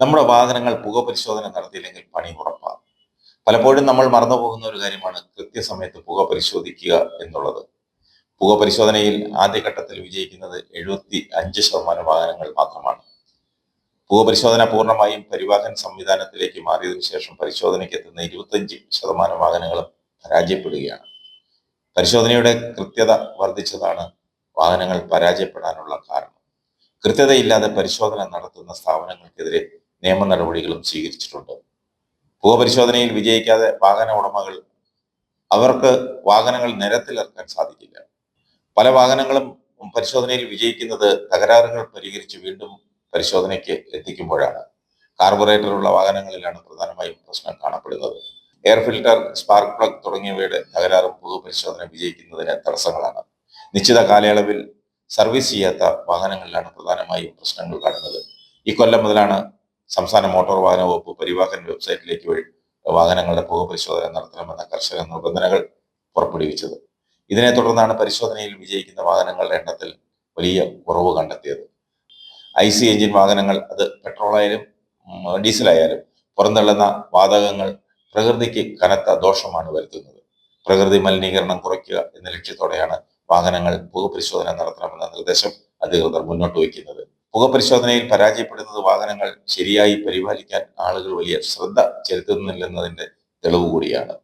നമ്മുടെ വാഹനങ്ങൾ പുക പരിശോധന നടത്തിയില്ലെങ്കിൽ പണി ഉറപ്പാണ്. പലപ്പോഴും നമ്മൾ മറന്നുപോകുന്ന ഒരു കാര്യമാണ് കൃത്യസമയത്ത് പുക പരിശോധിക്കുക എന്നുള്ളത്. പുക പരിശോധനയിൽ ആദ്യഘട്ടത്തിൽ വിജയിക്കുന്നത് 75% വാഹനങ്ങൾ മാത്രമാണ്. പുക പരിശോധന പൂർണ്ണമായും പരിവാഹൻ സംവിധാനത്തിലേക്ക് മാറിയതിനു ശേഷം പരിശോധനയ്ക്ക് എത്തുന്ന 25% വാഹനങ്ങളും പരാജയപ്പെടുകയാണ്. പരിശോധനയുടെ കൃത്യത വർദ്ധിച്ചതാണ് വാഹനങ്ങൾ പരാജയപ്പെടാനുള്ള കാരണം. കൃത്യതയില്ലാതെ പരിശോധന നടത്തുന്ന സ്ഥാപനങ്ങൾക്കെതിരെ നിയമ നടപടികളും സ്വീകരിച്ചിട്ടുണ്ട്. പുക പരിശോധനയിൽ വിജയിക്കാതെ വാഹന ഉടമകൾ അവർക്ക് വാഹനങ്ങൾ നിരത്തിലിറക്കാൻ സാധിക്കില്ല. പല വാഹനങ്ങളും പരിശോധനയിൽ വിജയിക്കുന്നത് തകരാറുകൾ പരിഹരിച്ച് വീണ്ടും പരിശോധനയ്ക്ക് എത്തിക്കുമ്പോഴാണ്. കാർബറേറ്ററുള്ള വാഹനങ്ങളിലാണ് പ്രധാനമായും പ്രശ്നം കാണപ്പെടുന്നത്. എയർ ഫിൽട്ടർ, സ്പാർക്ക് പ്ലഗ് തുടങ്ങിയവയുടെ തകരാറും പുക പരിശോധന വിജയിക്കുന്നതിന് തടസ്സങ്ങളാണ്. നിശ്ചിത കാലയളവിൽ സർവീസ് ചെയ്യാത്ത വാഹനങ്ങളിലാണ് പ്രധാനമായും പ്രശ്നങ്ങൾ കാണുന്നത്. ഈ കൊല്ലം മുതലാണ് സംസ്ഥാന മോട്ടോർ വാഹന വകുപ്പ് പരിവാഹൻ വെബ്സൈറ്റിലേക്ക് വഴി വാഹനങ്ങളുടെ പുക പരിശോധന നടത്തണമെന്ന കർശന നിബന്ധനകൾ പുറപ്പെടുവിച്ചത്. ഇതിനെ തുടർന്നാണ് പരിശോധനയിൽ വിജയിക്കുന്ന വാഹനങ്ങളുടെ എണ്ണത്തിൽ വലിയ കുറവ് കണ്ടെത്തിയത്. IC എഞ്ചിൻ വാഹനങ്ങൾ, അത് പെട്രോളായാലും ഡീസലായാലും, പുറന്തള്ളുന്ന വാതകങ്ങൾ പ്രകൃതിക്ക് കനത്ത ദോഷമാണ് വരുത്തുന്നത്. പ്രകൃതി മലിനീകരണം കുറയ്ക്കുക എന്ന ലക്ഷ്യത്തോടെയാണ് വാഹനങ്ങൾ പുക പരിശോധന നടത്തണമെന്ന നിർദ്ദേശം അധികൃതർ മുന്നോട്ട് വയ്ക്കുന്നത്. പുക പരിശോധനയിൽ പരാജയപ്പെടുന്നത് വാഹനങ്ങൾ ശരിയായി പരിപാലിക്കാൻ ആളുകൾ വലിയ ശ്രദ്ധ ചെലുത്തുന്നില്ലെന്നതിന്റെ തെളിവ് കൂടിയാണ്.